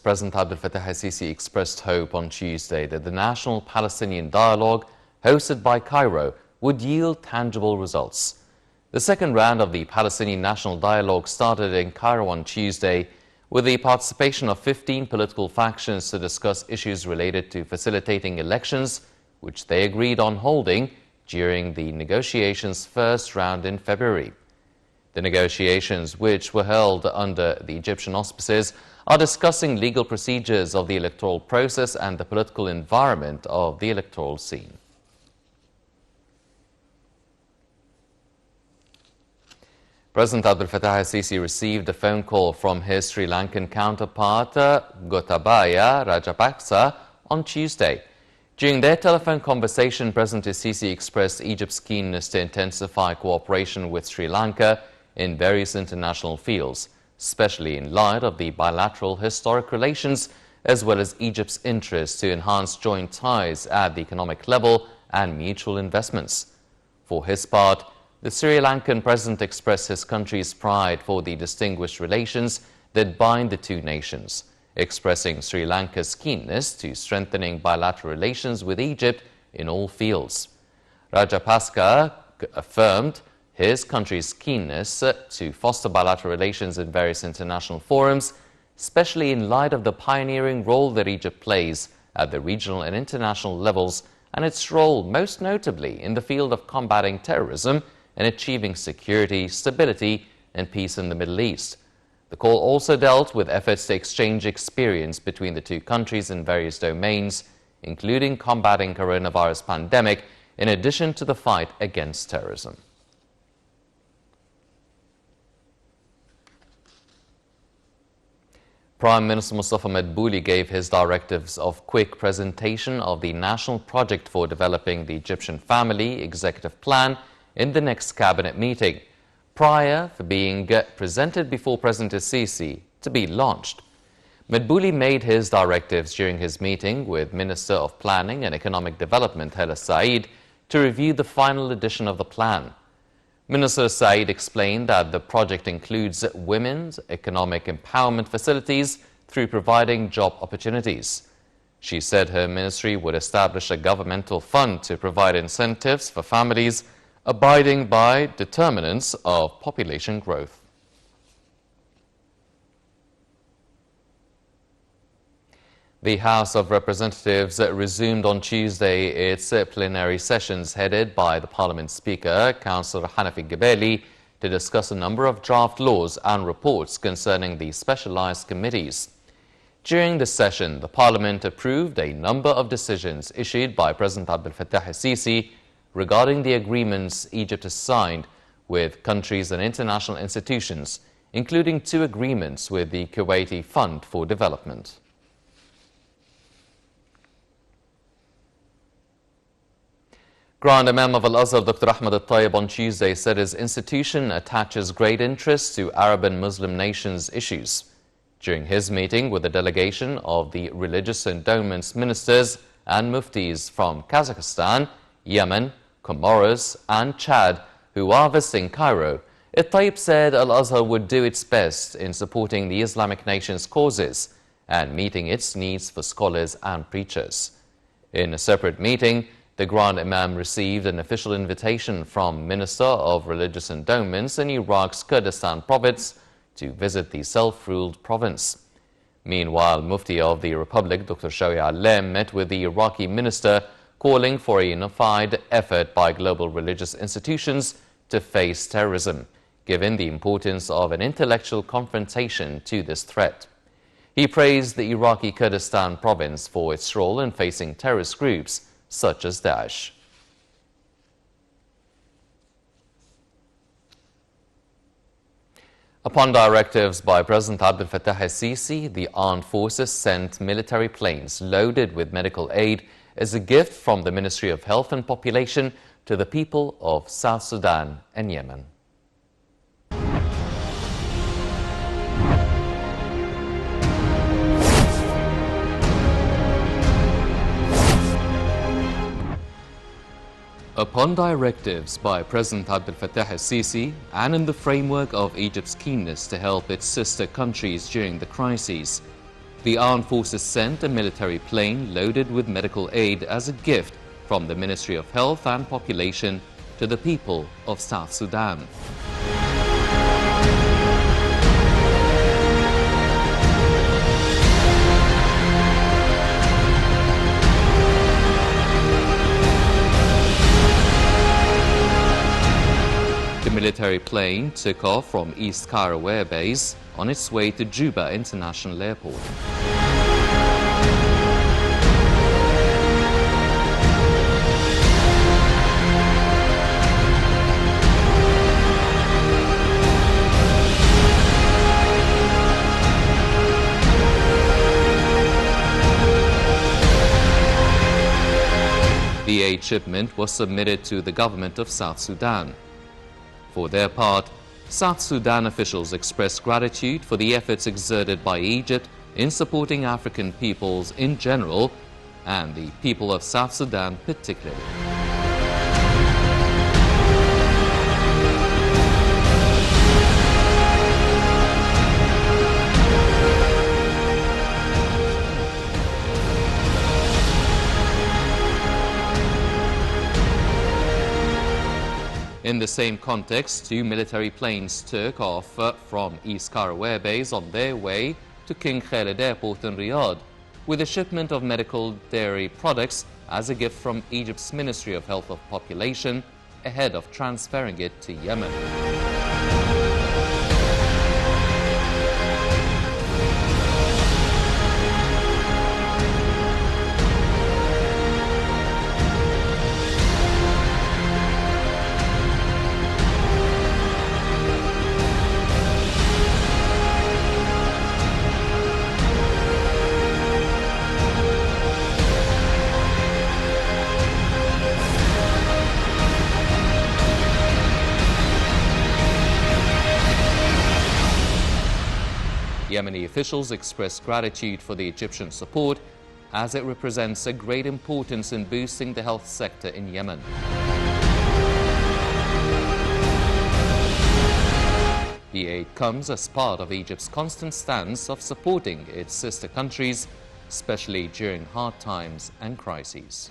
President Abdel Fattah al-Sisi expressed hope on Tuesday that the National Palestinian Dialogue, hosted by Cairo, would yield tangible results. The second round of the Palestinian National Dialogue started in Cairo on Tuesday with the participation of 15 political factions to discuss issues related to facilitating elections, which they agreed on holding during the negotiations' first round in February. The negotiations, which were held under the Egyptian auspices, are discussing legal procedures of the electoral process and the political environment of the electoral scene. President Abdel Fattah al-Sisi received a phone call from his Sri Lankan counterpart, Gotabaya Rajapaksa, on Tuesday. During their telephone conversation, President al-Sisi expressed Egypt's keenness to intensify cooperation with Sri Lanka in various international fields, especially in light of the bilateral historic relations, as well as Egypt's interest to enhance joint ties at the economic level and mutual investments. For his part, the Sri Lankan president expressed his country's pride for the distinguished relations that bind the two nations, expressing Sri Lanka's keenness to strengthening bilateral relations with Egypt in all fields. Rajapaksa affirmed his country's keenness to foster bilateral relations in various international forums, especially in light of the pioneering role that Egypt plays at the regional and international levels and its role most notably in the field of combating terrorism and achieving security, stability and peace in the Middle East. The call also dealt with efforts to exchange experience between the two countries in various domains, including combating coronavirus pandemic, in addition to the fight against terrorism. Prime Minister Mustafa Madbouli gave his directives of quick presentation of the National Project for Developing the Egyptian Family Executive Plan in the next cabinet meeting, prior for being presented before President al-Sisi to be launched. Madbouli made his directives during his meeting with Minister of Planning and Economic Development Hala Said to review the final edition of the plan. Minister Said explained that the project includes women's economic empowerment facilities through providing job opportunities. She said her ministry would establish a governmental fund to provide incentives for families abiding by determinants of population growth. The House of Representatives resumed on Tuesday its plenary sessions headed by the Parliament Speaker, Councillor Hanafi Gebeli, to discuss a number of draft laws and reports concerning the specialized committees. During the session, the Parliament approved a number of decisions issued by President Abdel Fattah al-Sisi regarding the agreements Egypt has signed with countries and international institutions, including 2 agreements with the Kuwaiti Fund for Development. Grand Imam of Al-Azhar, Dr. Ahmad al-Tayyib, on Tuesday said his institution attaches great interest to Arab and Muslim nations issues. During his meeting with a delegation of the religious endowments ministers and muftis from Kazakhstan, Yemen, Comoros and Chad, who are visiting Cairo, al-Tayyib said Al-Azhar would do its best in supporting the Islamic nation's causes and meeting its needs for scholars and preachers. In a separate meeting, the Grand Imam received an official invitation from Minister of Religious Endowments in Iraq's Kurdistan province to visit the self-ruled province. Meanwhile, Mufti of the Republic, Dr. Shawi Alem, met with the Iraqi minister, calling for a unified effort by global religious institutions to face terrorism, given the importance of an intellectual confrontation to this threat. He praised the Iraqi Kurdistan province for its role in facing terrorist groups such as Daesh. Upon directives by President Abdel Fattah al-Sisi, the armed forces sent military planes loaded with medical aid as a gift from the Ministry of Health and Population to the people of South Sudan and Yemen. Upon directives by President Abdel Fattah al-Sisi and in the framework of Egypt's keenness to help its sister countries during the crises, The armed forces sent a military plane loaded with medical aid as a gift from the Ministry of Health and Population to the people of South Sudan. The military plane took off from East Cairo Air Base on its way to Juba International Airport. The aid shipment was submitted to the government of South Sudan. For their part, South Sudan officials expressed gratitude for the efforts exerted by Egypt in supporting African peoples in general and the people of South Sudan particularly. In the same context, 2 military planes took off from East Cairo Air Base on their way to King Khaled Airport in Riyadh with a shipment of medical dairy products as a gift from Egypt's Ministry of Health and Population ahead of transferring it to Yemen. Yemeni officials expressed gratitude for the Egyptian support as it represents a great importance in boosting the health sector in Yemen. The aid comes as part of Egypt's constant stance of supporting its sister countries, especially during hard times and crises.